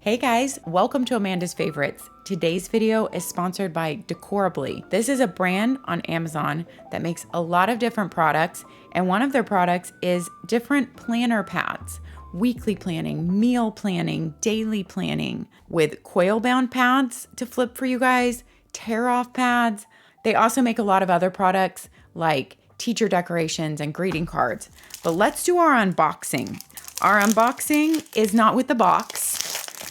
Hey guys, welcome to Amanda's Favorites. Today's video is sponsored by Decorably. This is a brand on Amazon that makes a lot of different products, and one of their products is different planner pads. Weekly planning, meal planning, daily planning, with coil-bound pads to flip for you guys, tear-off pads. They also make a lot of other products like teacher decorations and greeting cards. But let's do our unboxing. Our unboxing is not with the box,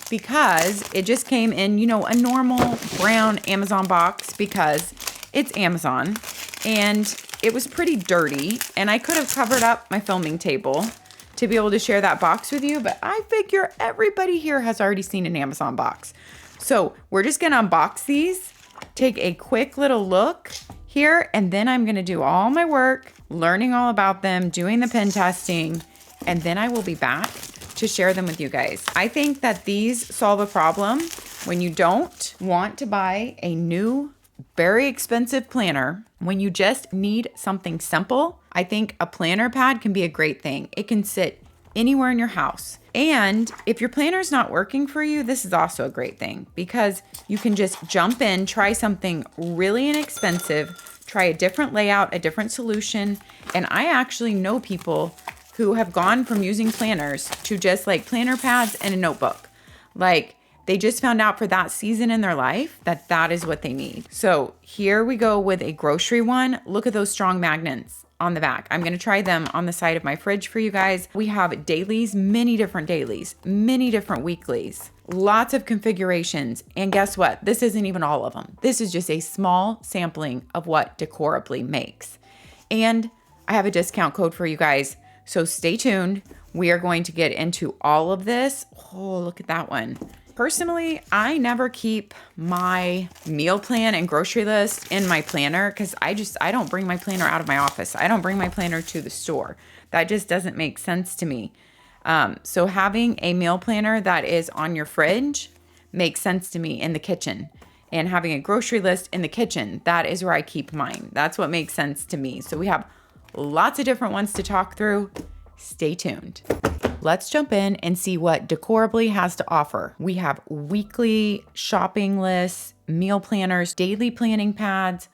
because it just came in, a normal brown Amazon box because it's Amazon, and it was pretty dirty, and I could have covered up my filming table to be able to share that box with you, but I figure everybody here has already seen an Amazon box. So we're just gonna unbox these, take a quick little look here, and then I'm gonna do all my work, learning all about them, doing the pen testing, and then I will be back to share them with you guys. I think that these solve a problem when you don't want to buy a new, very expensive planner. When you just need something simple, I think a planner pad can be a great thing. It can sit anywhere in your house. And if your planner is not working for you, this is also a great thing because you can just jump in, try something really inexpensive, try a different layout, a different solution. And I actually know people who have gone from using planners to just like planner pads and a notebook. Like they just found out for that season in their life that that is what they need. So here we go with a grocery one. Look at those strong magnets on the back. I'm gonna try them on the side of my fridge for you guys. We have dailies, many different dailies, many different weeklies, lots of configurations. And guess what? This isn't even all of them. This is just a small sampling of what Decorably makes. And I have a discount code for you guys. So stay tuned. We are going to get into all of this. Oh, look at that one. Personally, I never keep my meal plan and grocery list in my planner because I don't bring my planner out of my office. I don't bring my planner to the store. That just doesn't make sense to me. So having a meal planner that is on your fridge makes sense to me in the kitchen. And having a grocery list in the kitchen, that is where I keep mine. That's what makes sense to me. So we have lots of different ones to talk through. Stay tuned. Let's jump in and see what Decorably has to offer. We have weekly shopping lists, meal planners, daily planning pads.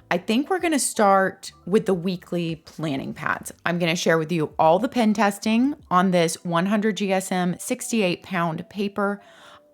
I think we're gonna start with the weekly planning pads. I'm gonna share with you all the pen testing on this 100 GSM 68-pound paper.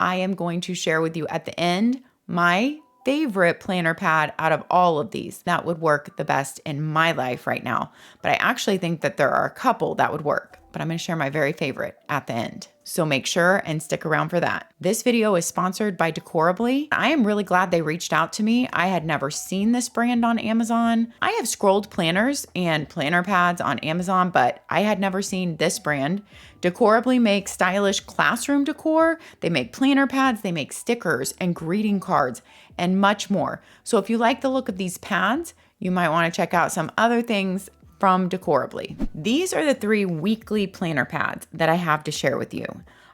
I am going to share with you at the end my favorite planner pad out of all of these that would work the best in my life right now. But I actually think that there are a couple that would work, but I'm going to share my very favorite at the end. So make sure and stick around for that. This video is sponsored by Decorably. I am really glad they reached out to me. I had never seen this brand on Amazon. I have scrolled planners and planner pads on Amazon, but I had never seen this brand. Decorably makes stylish classroom decor. They make planner pads, they make stickers and greeting cards and much more. So if you like the look of these pads, you might want to check out some other things from Decorably. These are the 3 weekly planner pads that I have to share with you.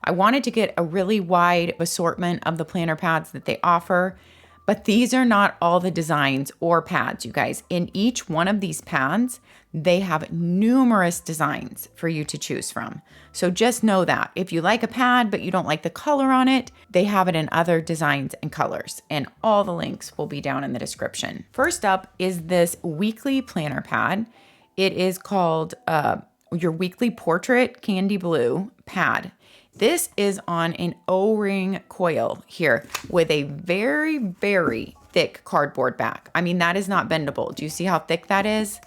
I wanted to get a really wide assortment of the planner pads that they offer, but these are not all the designs or pads, you guys. In each one of these pads, they have numerous designs for you to choose from. So just know that if you like a pad, but you don't like the color on it, they have it in other designs and colors, and all the links will be down in the description. First up is this weekly planner pad. It is called your weekly portrait candy blue pad. This is on an O-ring coil here with a very, very thick cardboard back. I mean, that is not bendable. Do you see how thick that is?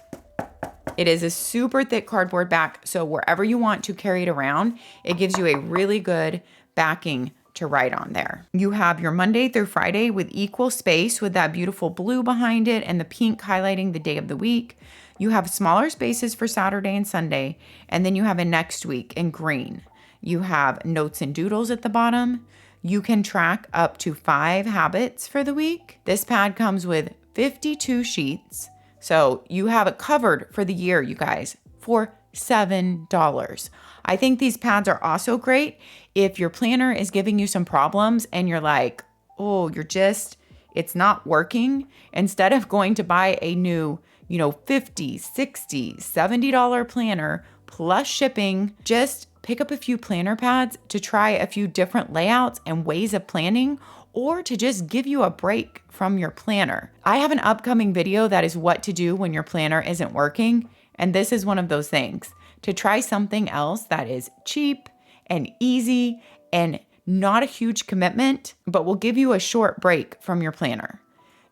It is a super thick cardboard back. So wherever you want to carry it around, it gives you a really good backing to write on there. You have your Monday through Friday with equal space with that beautiful blue behind it and the pink highlighting the day of the week. You have smaller spaces for Saturday and Sunday, and then you have a next week in green. You have notes and doodles at the bottom. You can track up to 5 habits for the week. This pad comes with 52 sheets. So you have it covered for the year, you guys, for $7. I think these pads are also great if your planner is giving you some problems and you're like, oh, it's not working. Instead of going to buy a new, $50, $60, $70 planner plus shipping, just pick up a few planner pads to try a few different layouts and ways of planning, or to just give you a break from your planner. I have an upcoming video that is what to do when your planner isn't working, and this is one of those things. To try something else that is cheap and easy and not a huge commitment, but will give you a short break from your planner.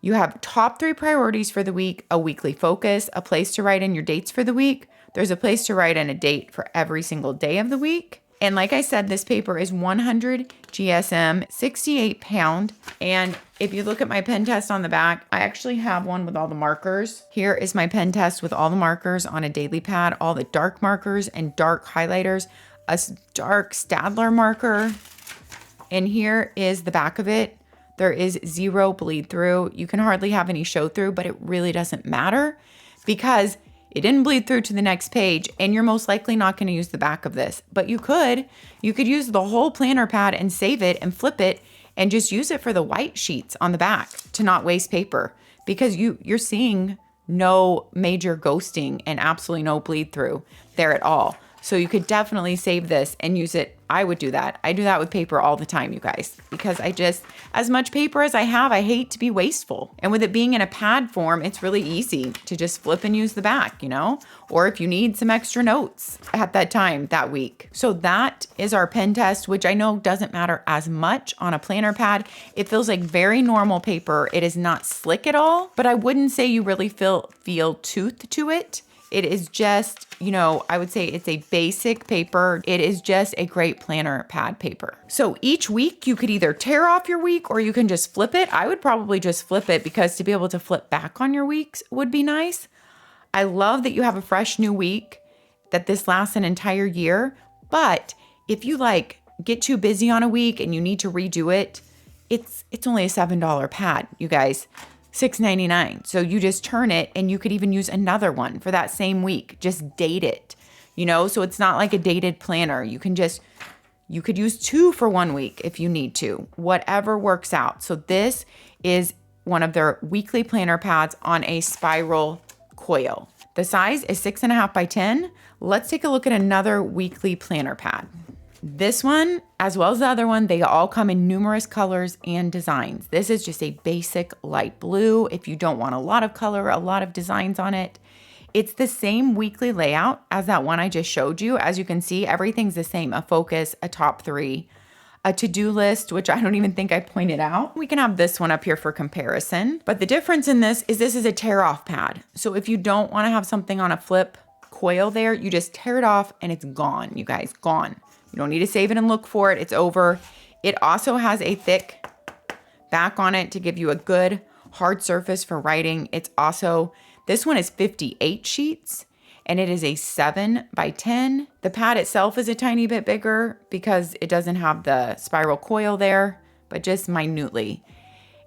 You have top 3 priorities for the week, a weekly focus, a place to write in your dates for the week. There's a place to write in a date for every single day of the week. And like I said, this paper is 100 GSM, 68 pound. And if you look at my pen test on the back, I actually have one with all the markers. Here is my pen test with all the markers on a daily pad, all the dark markers and dark highlighters, a dark Staedtler marker. And here is the back of it. There is 0 bleed through. You can hardly have any show through, but it really doesn't matter because it didn't bleed through to the next page, and you're most likely not going to use the back of this. But you could use the whole planner pad and save it and flip it and just use it for the white sheets on the back to not waste paper, because you're seeing no major ghosting and absolutely no bleed through there at all. So you could definitely save this and use it. I would do that. I do that with paper all the time, you guys, because as much paper as I have, I hate to be wasteful. And with it being in a pad form, it's really easy to just flip and use the back, or if you need some extra notes at that time, that week. So that is our pen test, which I know doesn't matter as much on a planner pad. It feels like very normal paper. It is not slick at all, but I wouldn't say you really feel tooth to it. It is just, I would say it's a basic paper. It is just a great planner pad paper. So each week you could either tear off your week or you can just flip it. I would probably just flip it because to be able to flip back on your weeks would be nice. I love that you have a fresh new week, that this lasts an entire year. But if you get too busy on a week and you need to redo it, it's only a $7 pad, you guys. $6.99. So you just turn it and you could even use another one for that same week. Just date it, so it's not like a dated planner. You could use 2 for 1 week if you need to, whatever works out. So this is one of their weekly planner pads on a spiral coil. The size is 6.5 by 10. Let's take a look at another weekly planner pad. This one, as well as the other one, they all come in numerous colors and designs. This is just a basic light blue. If you don't want a lot of color, a lot of designs on it, it's the same weekly layout as that one I just showed you. As you can see, everything's the same: a focus, a top 3, a to-do list, which I don't even think I pointed out. We can have this one up here for comparison. But the difference in this is a tear-off pad. So if you don't want to have something on a flip coil there, you just tear it off and it's gone, you guys, gone. You don't need to save it and look for it. It's over. It also has a thick back on it to give you a good hard surface for writing. This one is 58 sheets and it is a 7 by 10. The pad itself is a tiny bit bigger because it doesn't have the spiral coil there, but just minutely.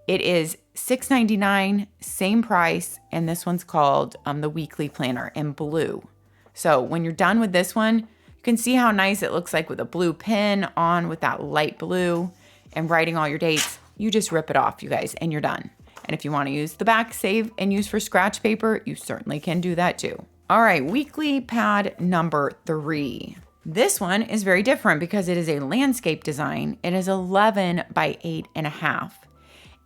It is $6.99, same price. And this one's called the weekly planner in blue. So when you're done with this one, you can see how nice it looks like with a blue pen on with that light blue and writing all your dates. You just rip it off, you guys, and you're done. And if you want to use the back, save and use for scratch paper, you certainly can do that too. All right, weekly pad number 3. This one is very different because it is a landscape design. It is 11 by 8.5.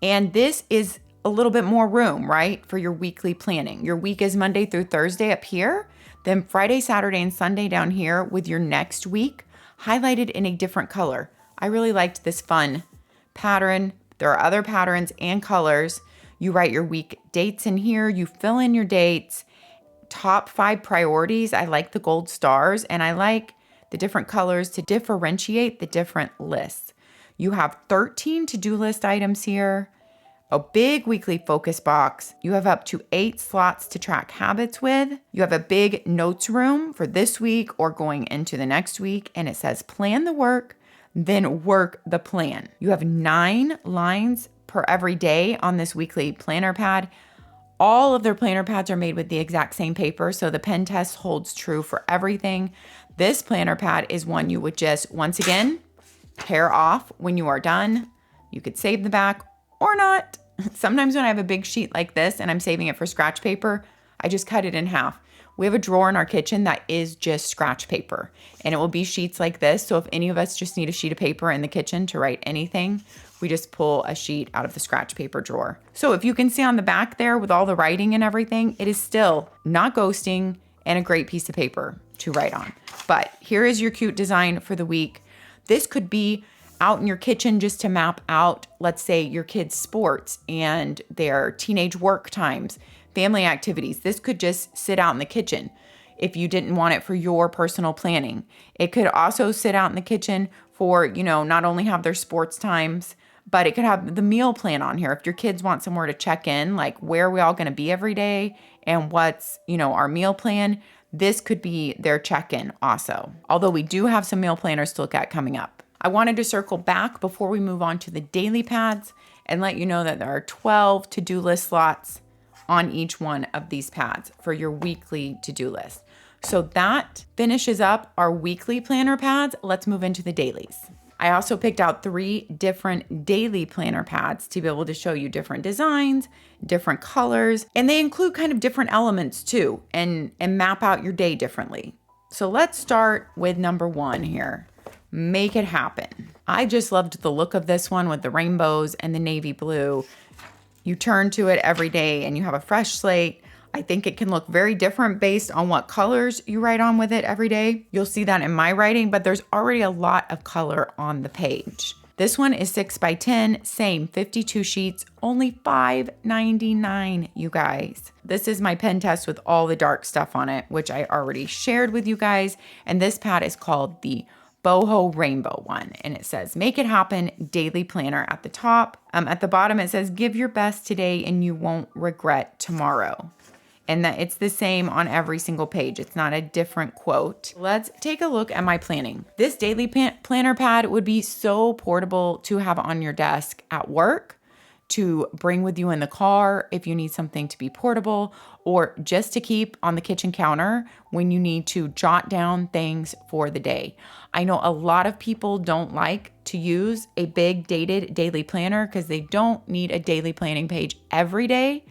And this is a little bit more room, right, for your weekly planning. Your week is Monday through Thursday up here. Then Friday, Saturday, and Sunday down here with your next week highlighted in a different color. I really liked this fun pattern. There are other patterns and colors. You write your week dates in here. You fill in your dates. Top 5 priorities. I like the gold stars and I like the different colors to differentiate the different lists. You have 13 to-do list items here. A big weekly focus box. You have up to 8 slots to track habits with. You have a big notes room for this week or going into the next week. And it says plan the work, then work the plan. You have 9 lines per every day on this weekly planner pad. All of their planner pads are made with the exact same paper. So the pen test holds true for everything. This planner pad is one you would just, once again, tear off when you are done. You could save the back or not. Sometimes when I have a big sheet like this and I'm saving it for scratch paper, I just cut it in half. We have a drawer in our kitchen that is just scratch paper, and it will be sheets like this. So if any of us just need a sheet of paper in the kitchen to write anything, we just pull a sheet out of the scratch paper drawer. So if you can see on the back there with all the writing and everything, it is still not ghosting and a great piece of paper to write on. But here is your cute design for the week. This could be out in your kitchen just to map out, let's say, your kids' sports and their teenage work times, family activities. This could just sit out in the kitchen if you didn't want it for your personal planning. It could also sit out in the kitchen for, not only have their sports times, but it could have the meal plan on here. If your kids want somewhere to check in, like where are we all going to be every day and what's, our meal plan, this could be their check-in also. Although we do have some meal planners to look at coming up. I wanted to circle back before we move on to the daily pads and let you know that there are 12 to-do list slots on each one of these pads for your weekly to-do list. So that finishes up our weekly planner pads. Let's move into the dailies. I also picked out 3 different daily planner pads to be able to show you different designs, different colors, and they include kind of different elements too, and map out your day differently. So let's start with number 1 here. Make it happen. I just loved the look of this one with the rainbows and the navy blue. You turn to it every day and you have a fresh slate. I think it can look very different based on what colors you write on with it every day. You'll see that in my writing, but there's already a lot of color on the page. This one is 6 by 10, same 52 sheets, only $5.99, you guys. This is my pen test with all the dark stuff on it, which I already shared with you guys. And this pad is called the Boho Rainbow one. And it says, make it happen, daily planner at the top. At the bottom, it says, give your best today and you won't regret tomorrow. And that it's the same on every single page. It's not a different quote. Let's take a look at my planning. This daily planner pad would be so portable to have on your desk at work, to bring with you in the car if you need something to be portable, or just to keep on the kitchen counter when you need to jot down things for the day. I know a lot of people don't like to use a big dated daily planner because they don't need a daily planning page every day.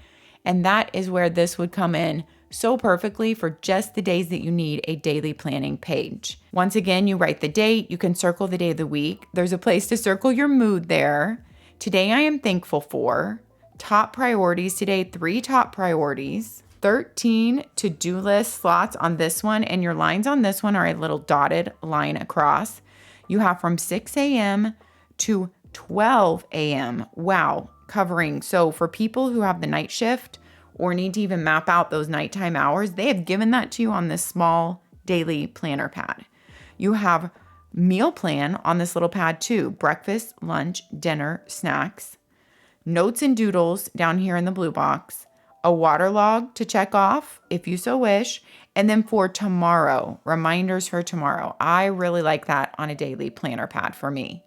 And that is where this would come in so perfectly for just the days that you need a daily planning page. Once again, you write the date, you can circle the day of the week. There's a place to circle your mood there. Today I am thankful for. Top priorities today, 3 top priorities. 13 to-do list slots on this one, and your lines on this one are a little dotted line across. You have from 6 a.m. to 12 a.m. Wow. Covering. So for people who have the night shift or need to even map out those nighttime hours, they have given that to you on this small daily planner pad. You have meal plan on this little pad too. Breakfast, lunch, dinner, snacks, notes and doodles down here in the blue box, a water log to check off if you so wish, and then for tomorrow, reminders for tomorrow. I really like that on a daily planner pad for me.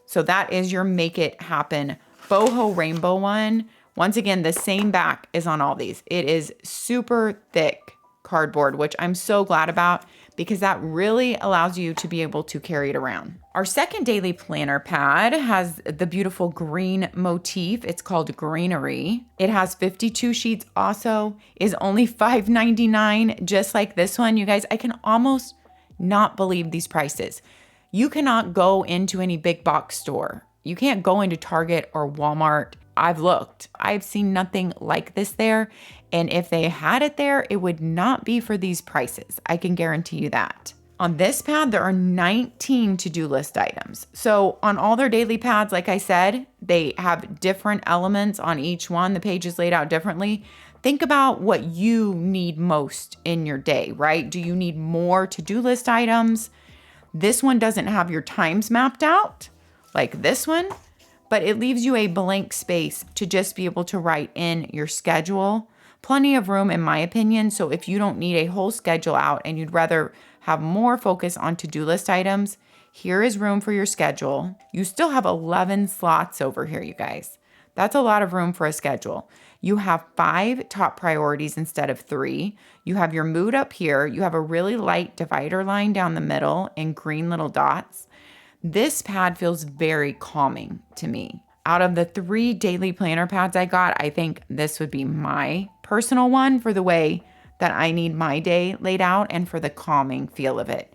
So that is your make it happen Boho Rainbow one. Once again, the same back is on all these. It is super thick cardboard, which I'm so glad about because that really allows you to be able to carry it around. Our second daily planner pad has the beautiful green motif. It's called Greenery. It has 52 sheets also, is only $5.99, just like this one. You guys, I can almost not believe these prices. You cannot go into any big box store. You can't go into Target or Walmart. I've looked. I've seen nothing like this there. And if they had it there, it would not be for these prices. I can guarantee you that. On this pad, there are 19 to-do list items. So on all their daily pads, like I said, they have different elements on each one. The page is laid out differently. Think about what you need most in your day, right? Do you need more to-do list items? This one doesn't have your times mapped out like this one, but it leaves you a blank space to just be able to write in your schedule. Plenty of room in my opinion. So if you don't need a whole schedule out and you'd rather have more focus on to-do list items, here is room for your schedule. You still have 11 slots over here, you guys. That's a lot of room for a schedule. You have 5 top priorities instead of 3. You have your mood up here. You have a really light divider line down the middle in green little dots. This pad feels very calming to me. Out of the 3 daily planner pads I got, I think this would be my personal one for the way that I need my day laid out and for the calming feel of it.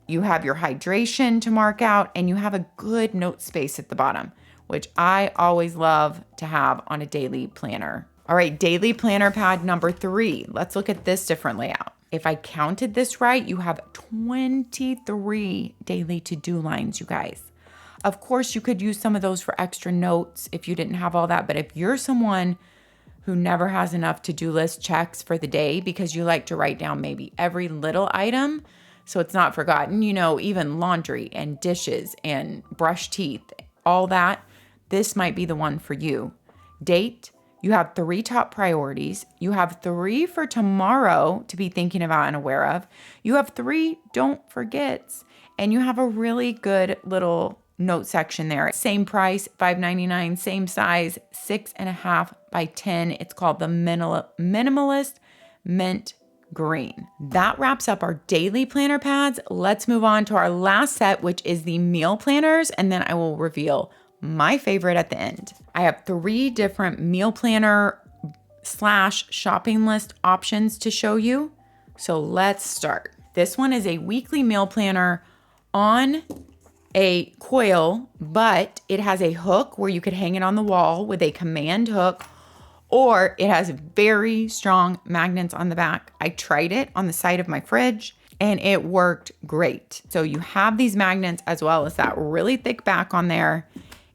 You have your hydration to mark out, and you have a good note space at the bottom, which I always love to have on a daily planner. All right, daily planner pad number 3. Let's look at this different layout. If I counted this right, you have 23 daily to-do lines, you guys. Of course, you could use some of those for extra notes if you didn't have all that. But if you're someone who never has enough to-do list checks for the day because you like to write down maybe every little item so it's not forgotten, even laundry and dishes and brush teeth, all that, this might be the one for you. Date, you have 3 top priorities. You have 3 for tomorrow to be thinking about and aware of. You have 3 don't forgets, and you have a really good little note section there. Same price, $5.99, same size, 6.5 by 10. It's called the Minimalist Mint Green. That wraps up our daily planner pads. Let's move on to our last set, which is the meal planners, and then I will reveal my favorite at the end. I have 3 different meal planner / shopping list options to show you. So let's start. This one is a weekly meal planner on a coil, but it has a hook where you could hang it on the wall with a command hook, or it has very strong magnets on the back. I tried it on the side of my fridge and it worked great. So you have these magnets as well as that really thick back on there,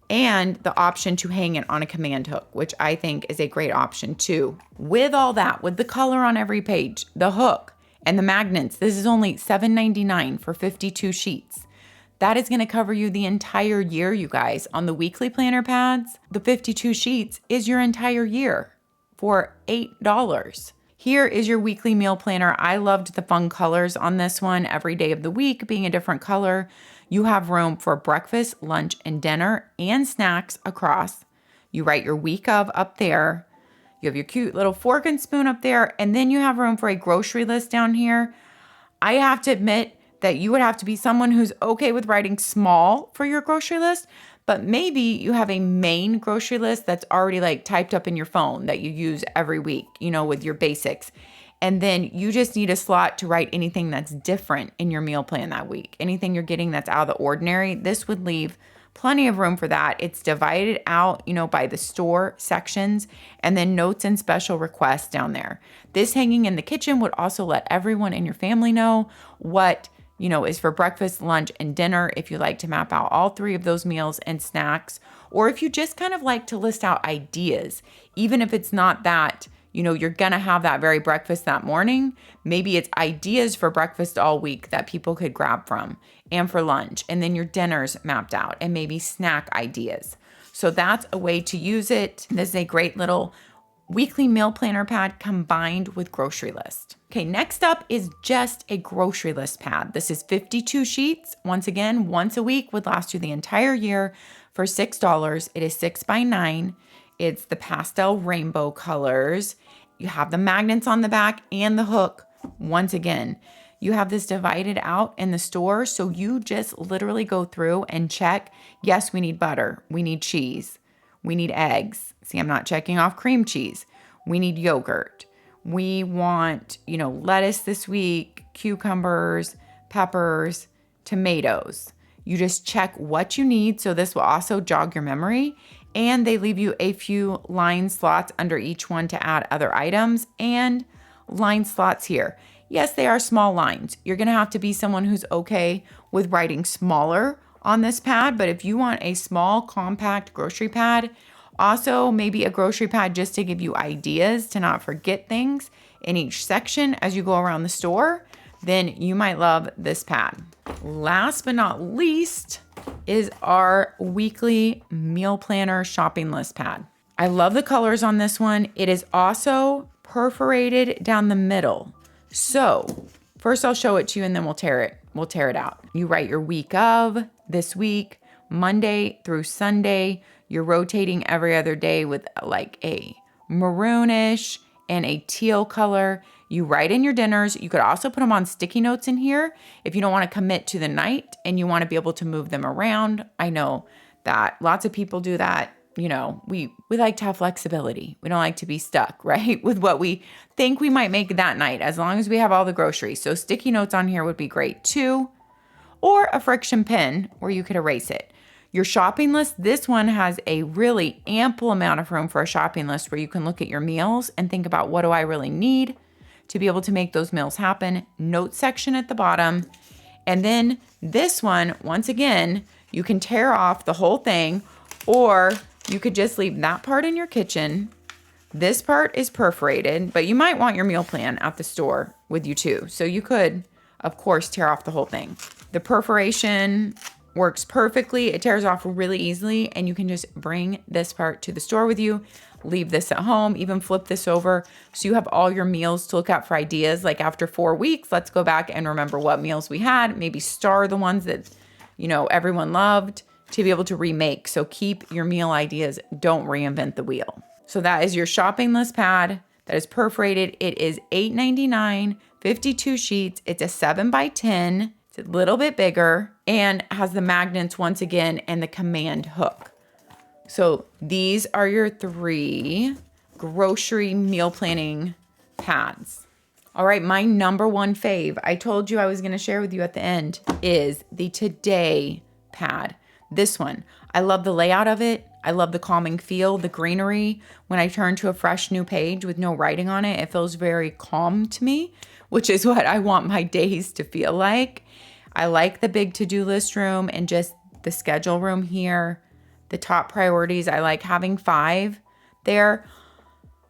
and the option to hang it on a command hook, which I think is a great option too. With all that, with the color on every page, the hook, and the magnets, this is only $7.99 for 52 sheets. That is going to cover you the entire year, you guys. On the weekly planner pads, the 52 sheets is your entire year for $8. Here is your weekly meal planner. I loved the fun colors on this one, every day of the week being a different color. You have room for breakfast, lunch, and dinner, and snacks across. You write your week of up there. You have your cute little fork and spoon up there, and then you have room for a grocery list down here. I have to admit that you would have to be someone who's okay with writing small for your grocery list, but maybe you have a main grocery list that's already like typed up in your phone that you use every week, with your basics. And then you just need a slot to write anything that's different in your meal plan that week. Anything you're getting that's out of the ordinary, this would leave plenty of room for that. It's divided out, by the store sections, and then notes and special requests down there. This hanging in the kitchen would also let everyone in your family know what is for breakfast, lunch, and dinner, if you like to map out all 3 of those meals and snacks, or if you just kind of like to list out ideas, even if it's not that, you're gonna have that very breakfast that morning. Maybe it's ideas for breakfast all week that people could grab from, and for lunch, and then your dinner's mapped out, and maybe snack ideas. So that's a way to use it. This is a great little weekly meal planner pad combined with grocery list. Okay, next up is just a grocery list pad. This is 52 sheets. Once again, once a week would last you the entire year for $6. It is 6 by 9. It's the pastel rainbow colors. You have the magnets on the back and the hook. Once again, you have this divided out in the store, so you just literally go through and check. Yes, we need butter. We need cheese. We need eggs. See, I'm not checking off cream cheese. We need yogurt. We want, lettuce this week, cucumbers, peppers, tomatoes. You just check what you need. So this will also jog your memory. And they leave you a few line slots under each one to add other items, and line slots here. Yes, they are small lines. You're going to have to be someone who's okay with writing smaller on this pad, but if you want a small, compact grocery pad, also maybe a grocery pad just to give you ideas to not forget things in each section as you go around the store, then you might love this pad. Last but not least is our weekly meal planner shopping list pad. I love the colors on this one. It is also perforated down the middle. So first I'll show it to you and then we'll tear it out. You write your week of, this week, Monday through Sunday. You're rotating every other day with like a maroonish and a teal color. You write in your dinners. You could also put them on sticky notes in here if you don't want to commit to the night and you want to be able to move them around. I know that lots of people do that. you know, we like to have flexibility. We don't like to be stuck, right, with what we think we might make that night, as long as we have all the groceries. So sticky notes on here would be great too, or a friction pin where you could erase it. Your shopping list, this one has a really ample amount of room for a shopping list where you can look at your meals and think about, what do I really need to be able to make those meals happen? Note section at the bottom. And then this one, once again, you can tear off the whole thing, or you could just leave that part in your kitchen. This part is perforated, but you might want your meal plan at the store with you too. So you could, of course, tear off the whole thing. The perforation works perfectly. It tears off really easily, and you can just bring this part to the store with you, leave this at home, even flip this over so you have all your meals to look at for ideas. Like after 4 weeks, let's go back and remember what meals we had, maybe star the ones that, you know, everyone loved, to be able to remake. So keep your meal ideas, don't reinvent the wheel. So that is your shopping list pad that is perforated. It is $8.99, 52 sheets. It's a 7x10. It's a little bit bigger and has the magnets once again and the command hook. So these are your 3 grocery meal planning pads. All right, my number one fave, I told you I was going to share with you at the end, is the Today pad. This one, I love the layout of it. I love the calming feel, the greenery. When I turn to a fresh new page with no writing on it, it feels very calm to me, which is what I want my days to feel like. I like the big to-do list room and just the schedule room here. The top priorities, I like having 5 there.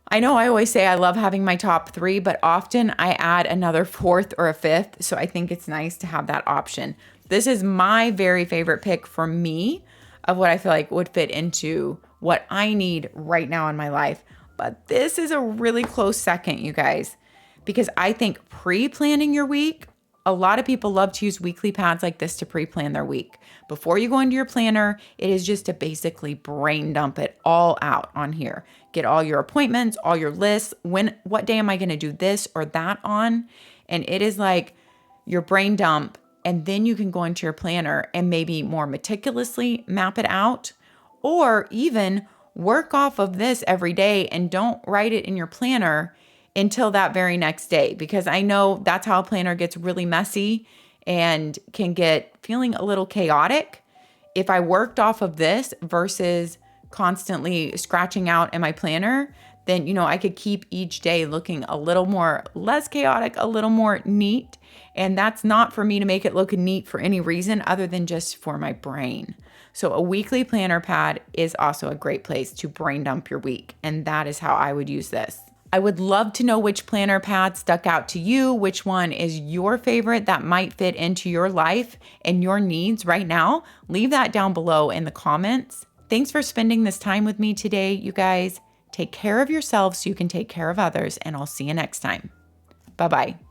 I know I always say I love having my top 3, but often I add another 4th or a 5th. So I think it's nice to have that option. This is my very favorite pick for me of what I feel like would fit into what I need right now in my life. But this is a really close second, you guys, because I think pre-planning your week, a lot of people love to use weekly pads like this to pre-plan their week. Before you go into your planner, it is just to basically brain dump it all out on here. Get all your appointments, all your lists, what day am I going to do this or that on? And it is like your brain dump, and then you can go into your planner and maybe more meticulously map it out, or even work off of this every day and don't write it in your planner until that very next day, because I know that's how a planner gets really messy and can get feeling a little chaotic. If I worked off of this versus constantly scratching out in my planner, then, you know, I could keep each day looking a little more less chaotic, a little more neat. And that's not for me to make it look neat for any reason other than just for my brain. So a weekly planner pad is also a great place to brain dump your week. And that is how I would use this. I would love to know which planner pad stuck out to you, which one is your favorite that might fit into your life and your needs right now. Leave that down below in the comments. Thanks for spending this time with me today, you guys. Take care of yourselves so you can take care of others, and I'll see you next time. Bye-bye.